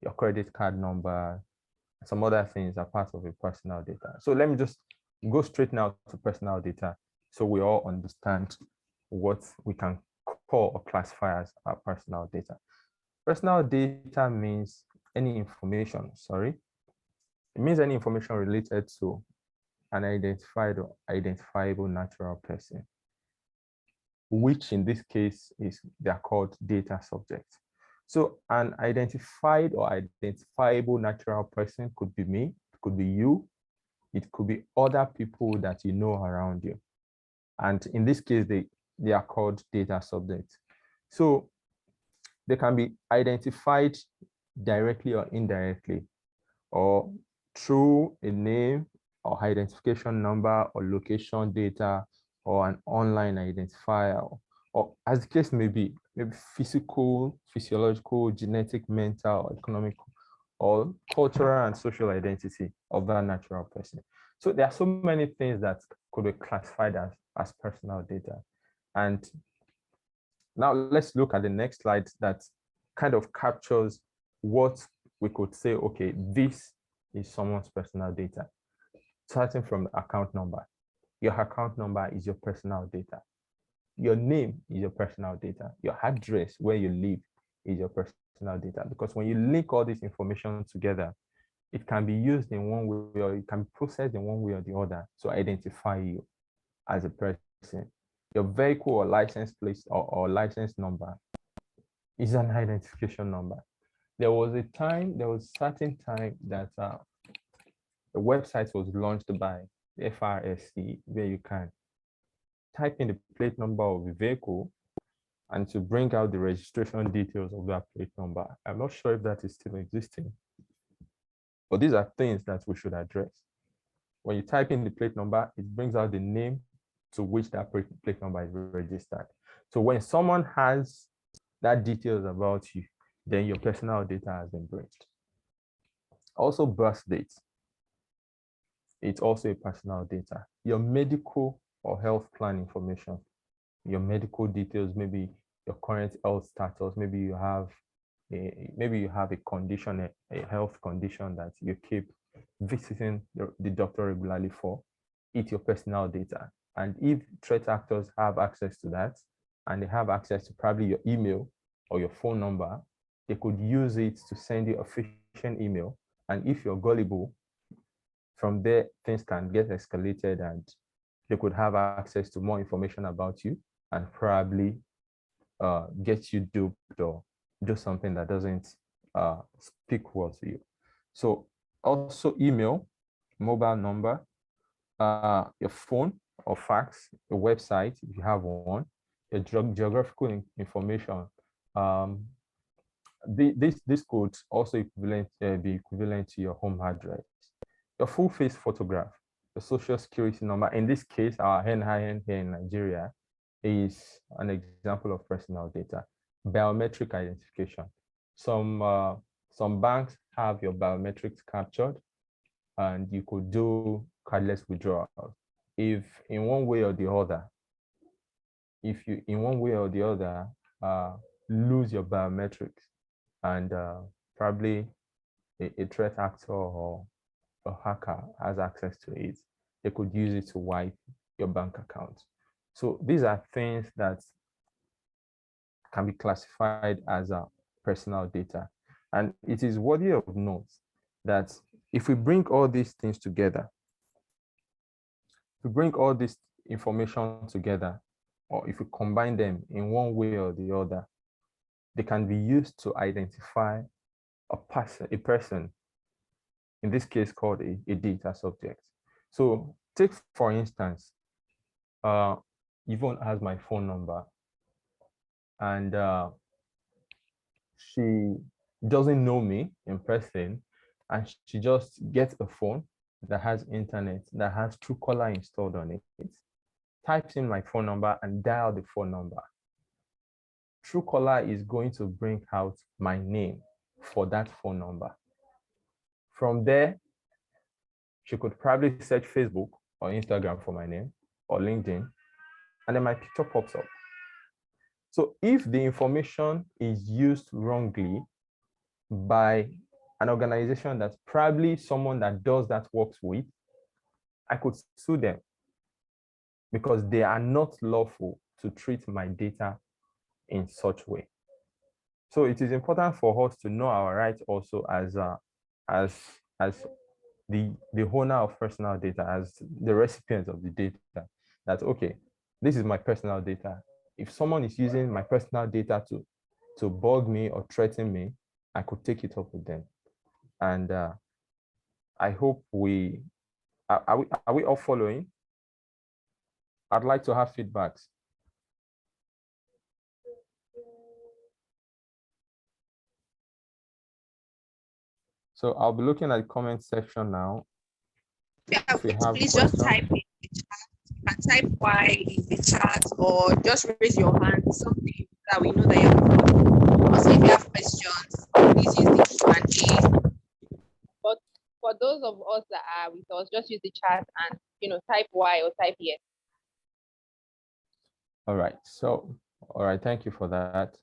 your credit card number, some other things are part of your personal data. So let me just go straight now to personal data so we all understand what we can call or classify as our personal data. Personal data means any information, it means any information related to an identified or identifiable natural person, which in this case they're called data subjects. So an identified or identifiable natural person could be me, it could be you, it could be other people that you know around you. And in this case, they are called data subjects. So they can be identified directly or indirectly, or through a name or identification number or location data or an online identifier, or as the case may be, maybe physical, physiological, genetic, mental, or economic, or cultural and social identity of that natural person. So there are so many things that could be classified as personal data. And now let's look at the next slide that kind of captures what we could say, okay, this is someone's personal data. Starting from the account number. Your account number is your personal data. Your name is your personal data. Your address, where you live, is your personal data. Because when you link all this information together, it can be used in one way or it can be processed in one way or the other to identify you as a person. Your vehicle or license plate or license number is an identification number. There was a certain time that the website was launched by the FRSC where you can type in the plate number of the vehicle and to bring out the registration details of that plate number. I'm not sure if that is still existing, but these are things that we should address. When you type in the plate number, it brings out the name to which that plate number is registered. So when someone has that details about you, then your personal data has been breached. Also, birth dates. It's also a personal data. Your medical or health plan information, your medical details, maybe your current health status, maybe you have a condition, a health condition that you keep visiting the doctor regularly for. It's your personal data. And if threat actors have access to that, and they have access to probably your email or your phone number, they could use it to send you a phishing email. And if you're gullible, from there, things can get escalated and they could have access to more information about you and probably get you duped or do something that doesn't speak well to you. So also email, mobile number, your phone or fax, your website, if you have one, your geographical information. This could also be equivalent to your home address. Your full face photograph, your social security number. In this case, our NIN here in Nigeria is an example of personal data. Biometric identification. Some banks have your biometrics captured, and you could do cardless withdrawal. If in one way or the other, lose your biometrics and probably a threat actor or a hacker has access to it, they could use it to wipe your bank account. So these are things that can be classified as personal data. And it is worthy of note that if we bring all these things together, to bring all this information together, or if we combine them in one way or the other, they can be used to identify a person, in this case called a data subject. So take, for instance, Yvonne has my phone number, and she doesn't know me in person, and she just gets a phone that has internet, that has Truecaller installed on it, types in my phone number and dial the phone number. Truecaller is going to bring out my name for that phone number. From there, she could probably search Facebook or Instagram for my name or LinkedIn, and then my picture pops up. So if the information is used wrongly by an organization that probably someone that does that works with, I could sue them because they are not lawful to treat my data in such way. So it is important for us to know our rights also as the owner of personal data, as the recipient of the data, that okay, this is my personal data. If someone is using my personal data to bug me or threaten me, I could take it up with them. And I hope are we all following? I'd like to have feedbacks. So I'll be looking at the comment section now. Yeah, if we have please questions. just type in the chat. You can type Y in the chat or just raise your hand, something that we know that you're. Also, if you have questions, please use the Q&A. But for those of us that are with us, just use the chat and type Y or type yes. All right. So, all right. Thank you for that.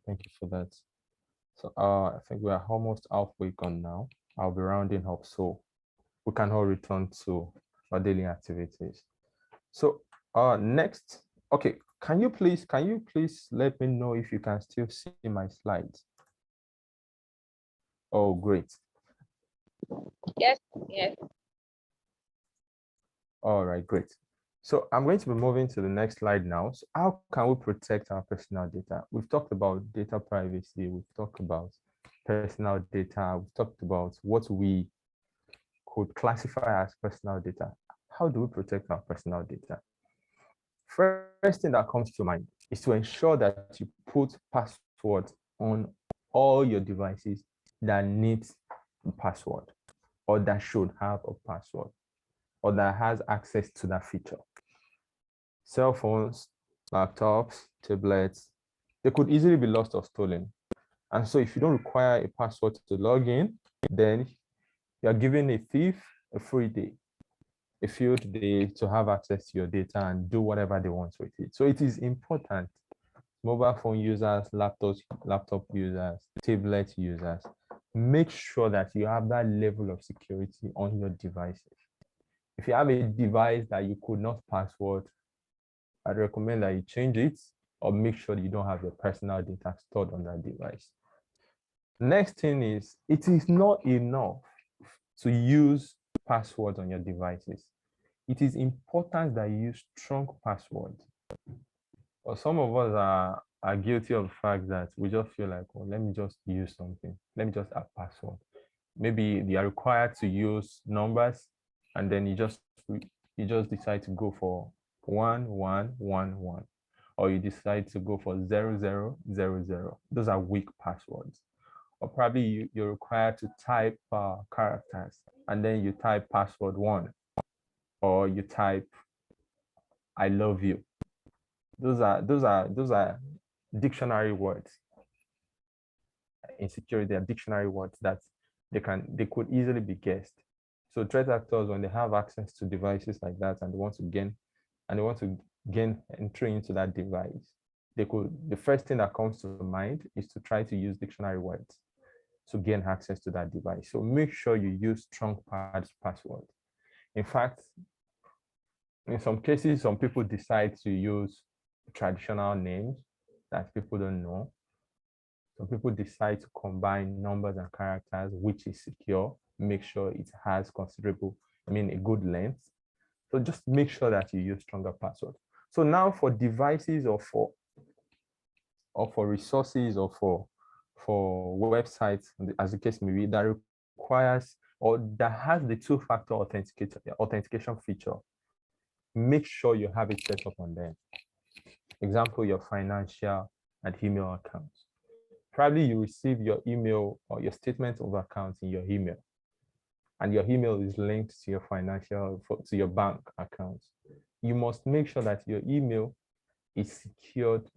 Thank you for that. So, I think we are almost halfway gone now. I'll be rounding up so we can all return to our daily activities. So, next, okay. Can you please let me know if you can still see my slides? Oh, great. Yes, yes. All right, great. So I'm going to be moving to the next slide now. So how can we protect our personal data? We've talked about data privacy. We've talked about personal data. We've talked about what we could classify as personal data. How do we protect our personal data? First thing that comes to mind is to ensure that you put passwords on all your devices that needs a password or that should have a password or that has access to that feature. Cell phones, laptops, tablets, they could easily be lost or stolen. And so if you don't require a password to log in, then you're giving a thief a free day, a field day to have access to your data and do whatever they want with it. So it is important, mobile phone users, laptop users, tablet users, make sure that you have that level of security on your devices. If you have a device that you could not password, I'd recommend that you change it or make sure you don't have your personal data stored on that device. Next thing is, it is not enough to use passwords on your devices. It is important that you use strong passwords. Or some of us are guilty of the fact that we just feel like, well, let me just use something. Let me just add password. Maybe they are required to use numbers, and then you just decide to go for 1111, or you decide to go for 0000. Those are weak passwords. Or probably you're required to type characters, and then you type password 1, or you type I love you. Those are dictionary words. In security, they are dictionary words that they could easily be guessed. So threat actors, when they have access to devices like that and they want to gain entry into that device, the first thing that comes to mind is to try to use dictionary words to gain access to that device. So make sure you use strong passwords. In fact, in some cases, some people decide to use traditional names that people don't know. Some people decide to combine numbers and characters, which is secure. Make sure it has considerable, a good length. So just make sure that you use stronger passwords. So now for devices or for resources or for websites, as the case may be, that requires or that has the two-factor authentication feature, make sure you have it set up on them. Example, your financial and email accounts. Probably you receive your email or your statement of accounts in your email, and your email is linked to your to your bank accounts. You must make sure that your email is secured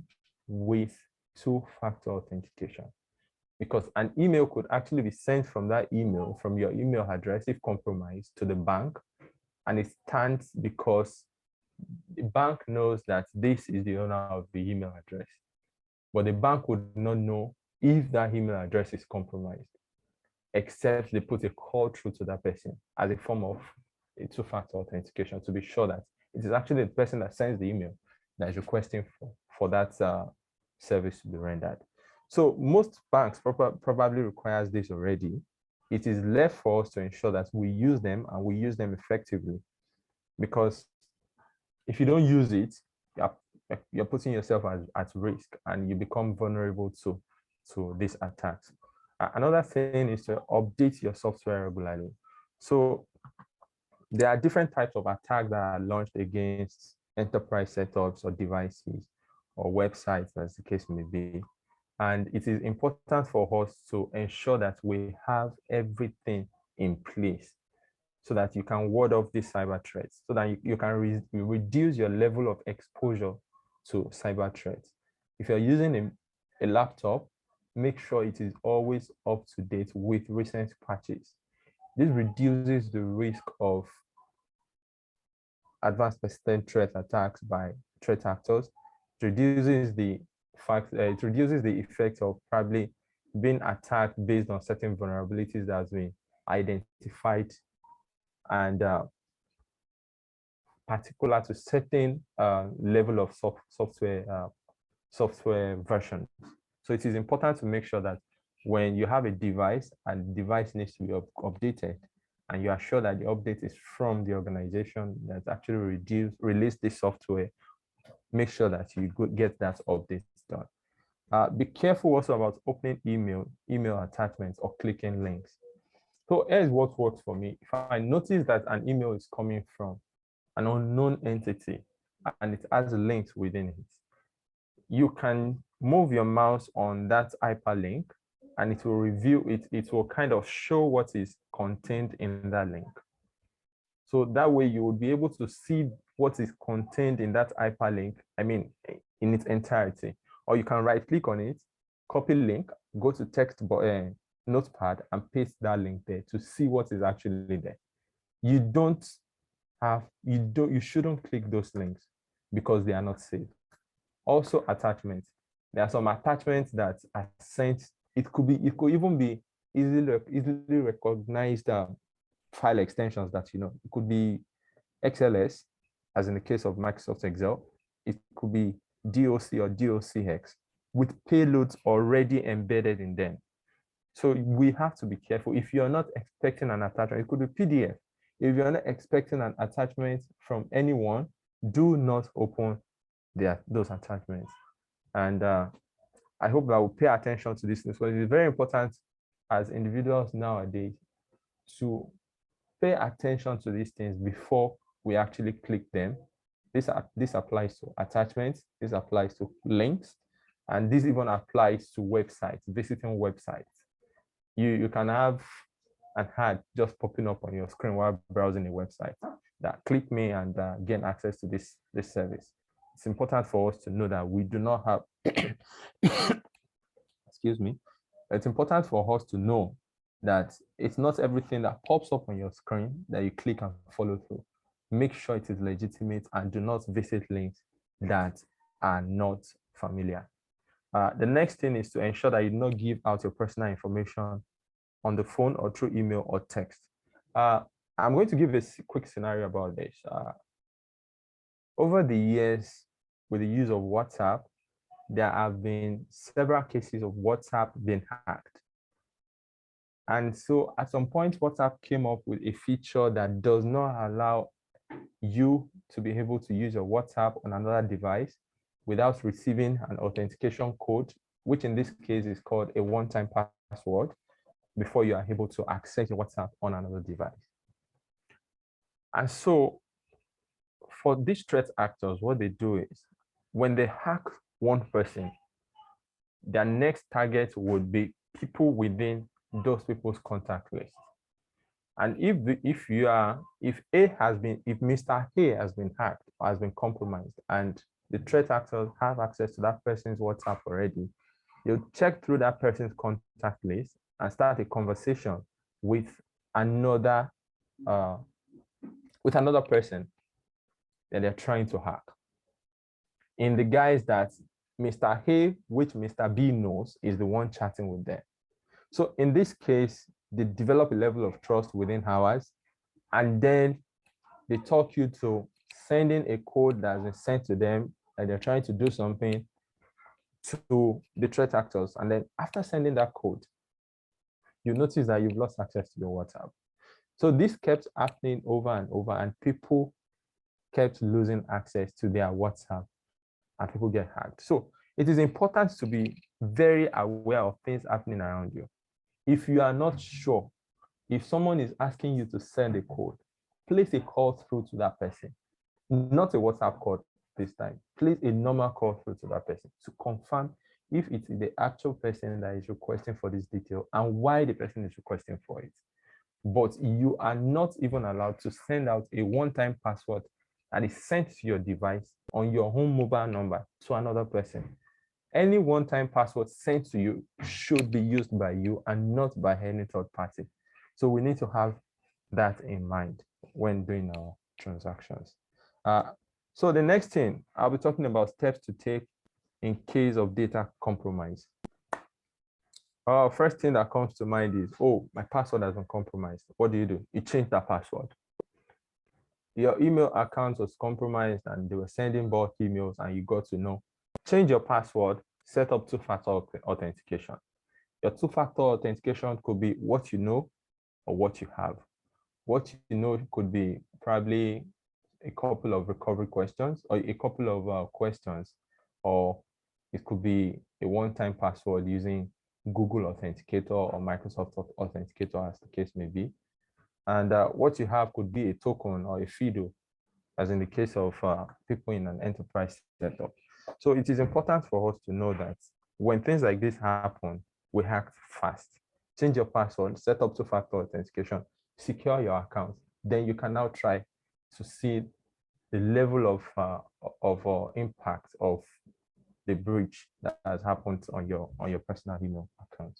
with two-factor authentication, because an email could actually be sent from your email address if compromised to the bank, and it stands because the bank knows that this is the owner of the email address, but the bank would not know if that email address is compromised. except they put a call through to that person as a form of a two-factor authentication to be sure that it is actually the person that sends the email that is requesting for that service to be rendered. So most banks probably requires this already. It is left for us to ensure that we use them and we use them effectively, because if you don't use it, you're putting yourself at risk and you become vulnerable to these attacks. Another thing is to update your software regularly. So there are different types of attacks that are launched against enterprise setups or devices or websites, as the case may be. And it is important for us to ensure that we have everything in place so that you can ward off these cyber threats, so that you can reduce your level of exposure to cyber threats. If you're using a laptop, make sure it is always up to date with recent patches. This reduces the risk of advanced persistent threat attacks by threat actors. It reduces the effect of probably being attacked based on certain vulnerabilities that has been identified and particular to certain level of software versions. So it is important to make sure that when you have a device and the device needs to be updated, and you are sure that the update is from the organization that actually released this software, make sure that you get that update done. Be careful also about opening email attachments or clicking links. So here's what works for me. If I notice that an email is coming from an unknown entity and it has links within it, you can move your mouse on that hyperlink and it will reveal it. It will kind of show what is contained in that link. So that way you will be able to see what is contained in that hyperlink, I mean, in its entirety. Or you can right click on it, copy link, go to text notepad and paste that link there to see what is actually there. You shouldn't click those links because they are not safe. Also attachments. There are some attachments that are sent. It could even be easily recognized file extensions that, it could be XLS, as in the case of Microsoft Excel. It could be DOC or DOCX with payloads already embedded in them. So we have to be careful. If you're not expecting an attachment, it could be PDF. If you're not expecting an attachment from anyone, do not open those attachments. And I hope that we'll pay attention to this because it's very important as individuals nowadays to pay attention to these things before we actually click them. This applies to attachments, this applies to links, and this even applies to websites, visiting websites. You can have an ad just popping up on your screen while browsing a website that click me and gain access to this service. It's important for us to know that we do not have, excuse me, it's important for us to know that it's not everything that pops up on your screen that you click and follow through. Make sure it is legitimate and do not visit links that are not familiar. The next thing is to ensure that you do not give out your personal information on the phone or through email or text. I'm going to give a quick scenario about this. Over the years, with the use of WhatsApp, there have been several cases of WhatsApp being hacked. And so at some point, WhatsApp came up with a feature that does not allow you to be able to use your WhatsApp on another device without receiving an authentication code, which in this case is called a one-time password, before you are able to access your WhatsApp on another device. And so for these threat actors, what they do is when they hack one person, their next target would be people within those people's contact list. And if Mr. A has been hacked or has been compromised and the threat actors have access to that person's WhatsApp already, they'll check through that person's contact list and start a conversation with another person that they're trying to hack, in the guise that Mr. A, which Mr. B knows, is the one chatting with them. So in this case, they develop a level of trust within hours, and then they talk you to sending a code that's been sent to them, and they're trying to do something to the threat actors. And then after sending that code, you notice that you've lost access to your WhatsApp. So this kept happening over and over, and people kept losing access to their WhatsApp, and people get hacked. So it is important to be very aware of things happening around you. If you are not sure, if someone is asking you to send a code, place a call through to that person, not a WhatsApp call this time. Place a normal call through to that person to confirm if it's the actual person that is requesting for this detail and why the person is requesting for it. But you are not even allowed to send out a one-time password that is sent to your device on your home mobile number to another person. Any one-time password sent to you should be used by you and not by any third party. So we need to have that in mind when doing our transactions. So the next thing, I'll be talking about steps to take in case of data compromise. First thing that comes to mind is, oh, my password has been compromised. What do? You change that password. Your email account was compromised and they were sending bulk emails and you got to know. Change your password, set up two-factor authentication. Your two-factor authentication could be what you know or what you have. What you know could be probably a couple of recovery questions or a couple of questions, or it could be a one-time password using Google Authenticator or Microsoft Authenticator, as the case may be. And what you have could be a token or a FIDO, as in the case of people in an enterprise setup. So it is important for us to know that when things like this happen, we act fast. Change your password, set up two-factor authentication, secure your account. Then you can now try to see the level of impact of the breach that has happened on your personal email account.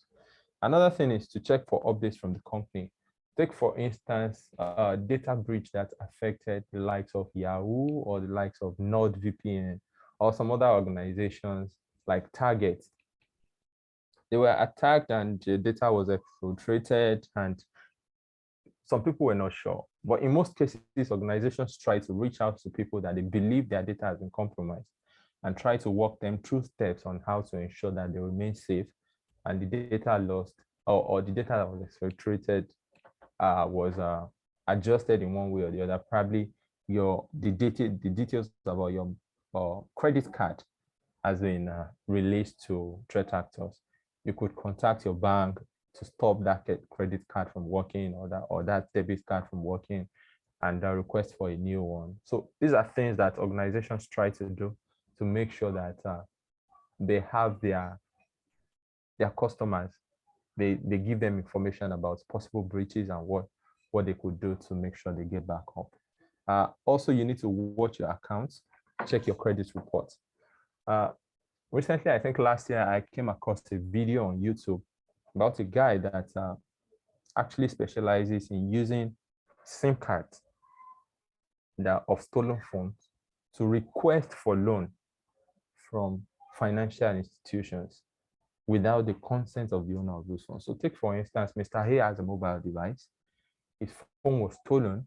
Another thing is to check for updates from the company. Take, for instance, a data breach that affected the likes of Yahoo or the likes of NordVPN or some other organizations like Target. They were attacked and the data was exfiltrated and some people were not sure. But in most cases, these organizations try to reach out to people that they believe their data has been compromised and try to walk them through steps on how to ensure that they remain safe and the data lost or the data that was exfiltrated was adjusted in one way or the other. Probably the details about your credit card has been released to threat actors. You could contact your bank to stop that credit card from working or that debit card from working and request for a new one. So these are things that organizations try to do to make sure that they have their customers, they give them information about possible breaches and what they could do to make sure they get back up. Also, you need to watch your accounts, check your credit reports. Recently, I think last year, I came across a video on YouTube about a guy that actually specializes in using SIM cards of stolen phones to request for loan from financial institutions without the consent of the owner of those phones. So take, for instance, Mr. A has a mobile device. His phone was stolen,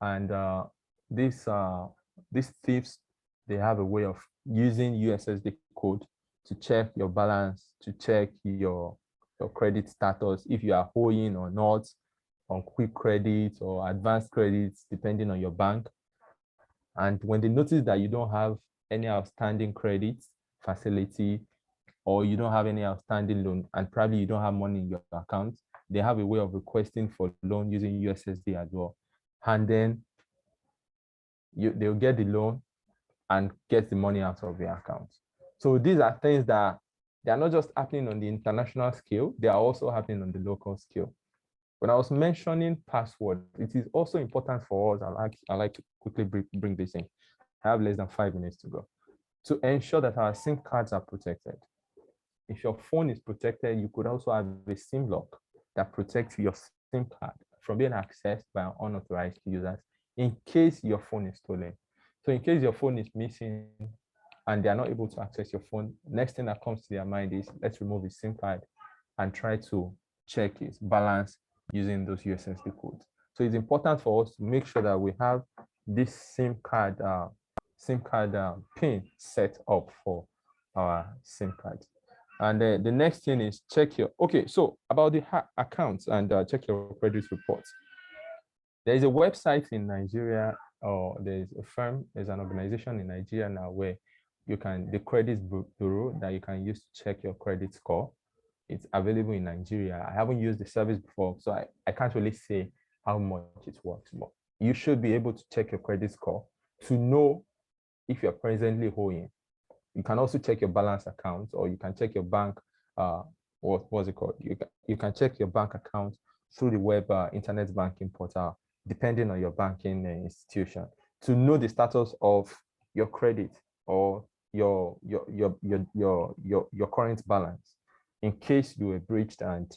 and these thieves, they have a way of using USSD code to check your balance, to check your credit status, if you are owing or not on quick credit or advanced credits, depending on your bank. And when they notice that you don't have any outstanding credit facility or you don't have any outstanding loan and probably you don't have money in your account, they have a way of requesting for loan using USSD as well. And then they'll get the loan and get the money out of your account. So these are things that they are not just happening on the international scale, they are also happening on the local scale. When I was mentioning password, it is also important for us, I like to quickly bring this in. I have less than 5 minutes to go. To ensure that our SIM cards are protected. If your phone is protected, you could also have a SIM lock that protects your SIM card from being accessed by unauthorized users in case your phone is stolen. So in case your phone is missing and they are not able to access your phone, next thing that comes to their mind is, let's remove the SIM card and try to check its balance using those USSD codes. So it's important for us to make sure that we have this SIM card pin set up for our SIM card. And the next thing is check your, okay, so about the accounts and check your credit reports. There is a website in Nigeria, or there's a firm, there's an organization in Nigeria now where you can, the credit bureau that you can use to check your credit score. It's available in Nigeria. I haven't used the service before, so I can't really say how much it works, but you should be able to check your credit score to know if you're presently owing. You can also check your balance account, or you can check your bank, what's it called? You can check your bank account through the web internet banking portal, depending on your banking institution, to know the status of your credit or your current balance in case you were breached and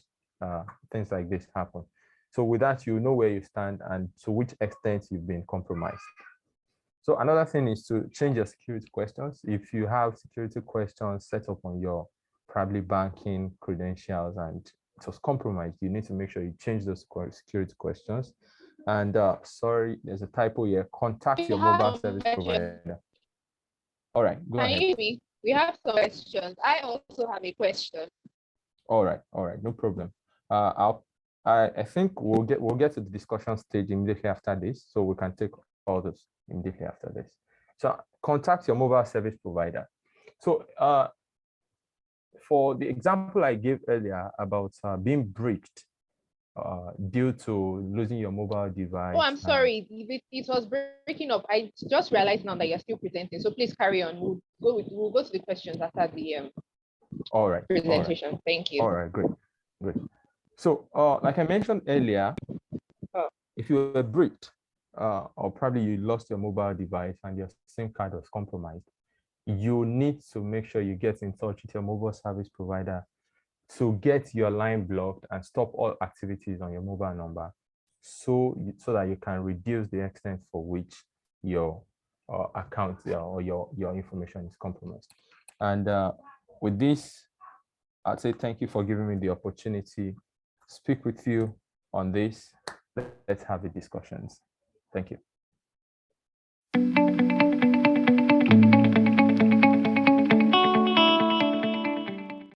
things like this happen. So with that, you know where you stand and to which extent you've been compromised. So another thing is to change your security questions. If you have security questions set up on your probably banking credentials and it was compromised, you need to make sure you change those security questions. And sorry, there's a typo here. Contact your mobile service provider. All right, go ahead. We have some questions. I also have a question. All right, no problem. I think we'll get to the discussion stage immediately after this, so we can take all this immediately after this. So contact your mobile service provider. So for the example I gave earlier about being breached due to losing your mobile device. Oh, I'm sorry, it was breaking up. I just realized now that you're still presenting. So please carry on. We'll go to the questions after the all right presentation. All right. Thank you. All right, great. So like I mentioned earlier, if you were breached or probably you lost your mobile device and your SIM card was compromised, you need to make sure you get in touch with your mobile service provider to get your line blocked and stop all activities on your mobile number, so that you can reduce the extent for which your account or your information is compromised. And with this, I'd say thank you for giving me the opportunity to speak with you on this. Let's have the discussions. Thank you.